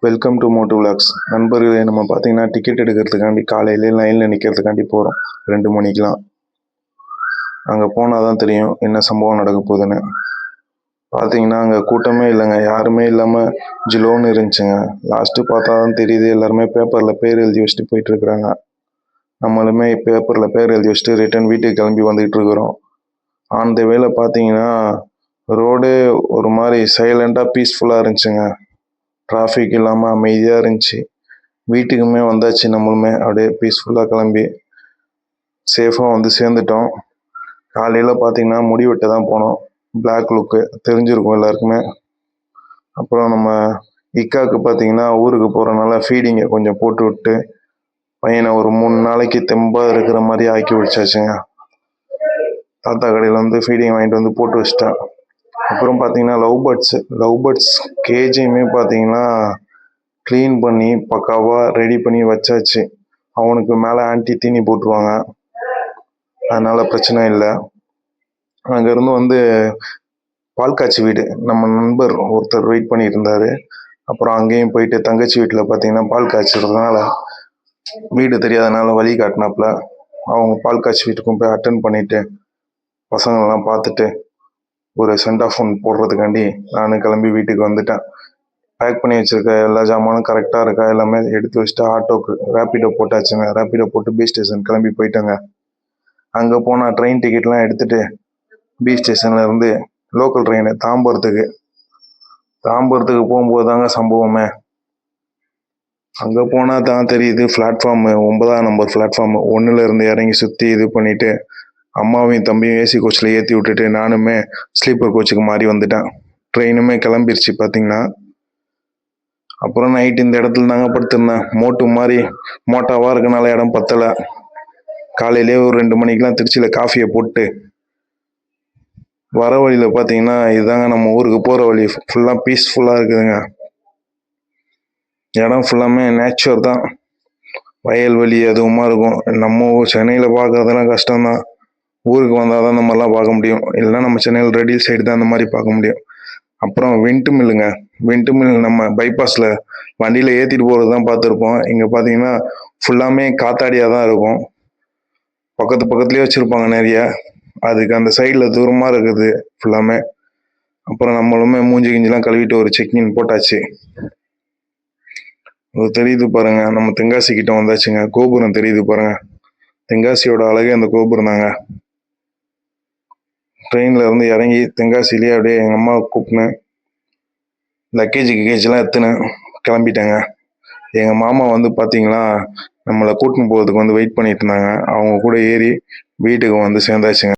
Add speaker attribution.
Speaker 1: Welcome to Motu vlogs. நண்பர்களே, நம்ம பார்த்தீங்கன்னா டிக்கெட் எடுக்கிறதுக்காண்டி காலையிலே லைனில் நிற்கிறதுக்காண்டி போகிறோம் 2 மணிக்கெலாம். அங்கே போனால் தான் தெரியும் என்ன சம்பவம் நடக்க போகுதுன்னு. பார்த்தீங்கன்னா அங்கே கூட்டமே இல்லைங்க, யாருமே இல்லாமல் ஜிலோன்னு இருந்துச்சுங்க. லாஸ்ட்டு பார்த்தா தான் தெரியுது, எல்லாருமே பேப்பரில் பேர் எழுதி வச்சுட்டு போயிட்டுருக்குறாங்க. நம்மளுமே பேப்பரில் பேர் எழுதி வச்சுட்டு ரிட்டன் வீட்டுக்கு கிளம்பி வந்துக்கிட்டு இருக்கிறோம். ஆன் த வேல பார்த்தீங்கன்னா ரோடு ஒரு மாதிரி சைலண்ட்டாக பீஸ்ஃபுல்லாக இருந்துச்சுங்க. டிராஃபிக் இல்லாமல் அமைதியாக இருந்துச்சு. வீட்டுக்குமே வந்தாச்சு, நம்மளுமே அப்படியே பீஸ்ஃபுல்லாக கிளம்பி சேஃபாக வந்து சேர்ந்துட்டோம். காலையில் பார்த்தீங்கன்னா முடி வெட்ட தான் போனோம். பிளாக் லுக்கு தெரிஞ்சிருக்கும் எல்லாருக்குமே. அப்புறம் நம்ம இக்காவுக்கு பார்த்தீங்கன்னா ஊருக்கு போகிறனால ஃபீடிங்கை கொஞ்சம் போட்டு விட்டு பையனை ஒரு 3 நாளைக்கு தெம்பாக இருக்கிற மாதிரி ஆக்கி வச்சாச்சுங்க. தாத்தா கடையில் வந்து ஃபீடிங் வாங்கிட்டு வந்து போட்டு வச்சிட்டேன். அப்புறம் பார்த்தீங்கன்னா லவ் பேர்ட்ஸ் கேஜையுமே பார்த்தீங்கன்னா க்ளீன் பண்ணி பக்காவாக ரெடி பண்ணி வச்சாச்சு. அவனுக்கு மேலே ஆன்டி தீனி போட்டுருவாங்க, அதனால் பிரச்சனை இல்லை. அங்கேருந்து வந்து பால் காய்ச்சி வீடு நம்ம நண்பர் ஒருத்தர் வெயிட் பண்ணிட்டு இருந்தார். அப்புறம் அங்கேயும் போயிட்டு தங்கச்சி வீட்டில் பார்த்தீங்கன்னா பால் காய்ச்சறதுனால வீடு தெரியாதனால வழி காட்டினாப்புல அவங்க பால் காய்ச்சி வீட்டுக்கும் போய் அட்டன் பண்ணிவிட்டு பசங்களெல்லாம் பார்த்துட்டு ஒரு சென்ட் ஆஃப் ஒன் போடுறதுக்காண்டி நான் கிளம்பி வீட்டுக்கு வந்துட்டேன். பேக் பண்ணி வச்சுருக்க எல்லா ஜாமானும் கரெக்டாக இருக்கா எல்லாமே எடுத்து வச்சுட்டு ஆட்டோக்கு ரேப்பிடோ போட்டாச்சுங்க. ரேப்பிடோ போட்டு பீச் ஸ்டேஷன் கிளம்பி போயிட்டேங்க. அங்கே போனால் ட்ரெயின் டிக்கெட்லாம் எடுத்துகிட்டு பீச் ஸ்டேஷனில் இருந்து லோக்கல் ட்ரெயின் தாம்பரத்துக்கு போகும்போது தாங்க சம்பவமே. அங்கே போனால் தான் தெரியுது, பிளாட்ஃபார்மு 9ஆம் நம்பர் பிளாட்ஃபார்மு 1லேருந்து இறங்கி சுற்றி இது பண்ணிவிட்டு அம்மாவையும் தம்பியும் ஏசி கோச்சில் ஏற்றி விட்டுட்டு நானுமே ஸ்லீப்பர் கோச்சுக்கு மாறி வந்துட்டேன். ட்ரெயினுமே கிளம்பிருச்சு பார்த்தீங்கன்னா. அப்புறம் நைட்டு இந்த இடத்துல தாங்க படுத்திருந்தேன். மோட்டாவாக இருக்கனால இடம் பத்தலை. காலையிலே ஒரு 2 மணிக்கெலாம் திருச்சியில் காஃபியை போட்டு வர வழியில் பார்த்தீங்கன்னா இதுதாங்க நம்ம ஊருக்கு போகிற வழி. ஃபுல்லாக பீஸ்ஃபுல்லாக இருக்குதுங்க. இடம் ஃபுல்லாமே நேச்சுரல் தான், வயல்வெளி அதுவுமா இருக்கும். நம்ம சென்னையில் பார்க்கறதெல்லாம் கஷ்டம்தான். ஊருக்கு வந்தால் தான் இந்த மாதிரிலாம் பார்க்க முடியும். இல்லைன்னா நம்ம சென்னையில் ரெடில் சைடு தான் இந்த மாதிரி பார்க்க முடியும். அப்புறம் விண்டு மில் நம்ம பைபாஸில் வண்டியில் ஏற்றிட்டு போகிறது தான் பார்த்துருப்போம். இங்கே பார்த்தீங்கன்னா ஃபுல்லாமே காத்தாடியாக தான் இருக்கும். பக்கத்துலேயே வச்சுருப்பாங்க நிறைய. அதுக்கு அந்த சைடில் தூரமாக இருக்குது ஃபுல்லாமே. அப்புறம் நம்மளுமே மூஞ்சி கிஞ்சிலாம் கழுவிட்டு ஒரு செக்இன் போட்டாச்சு. அது தெரியுது பாருங்க, நம்ம தென்காசி கிட்ட வந்தாச்சுங்க. கோபுரம் தெரியுது பாருங்க, தென்காசியோட அழகே அந்த கோபுரம் தாங்க. ட்ரெயினில் இருந்து இறங்கி தென்காசிலேயே அப்படியே எங்கள் அம்மாவை கூப்பிட்டுன்னு லக்கேஜ்லாம் எடுத்துன்னு கிளம்பிட்டேங்க. எங்கள் மாமா வந்து பார்த்தீங்களா நம்மளை கூட்டின்னு போகிறதுக்கு வந்து வெயிட் பண்ணிட்டு இருந்தாங்க. அவங்க கூட ஏறி வீட்டுக்கு வந்து சேர்ந்தாச்சுங்க.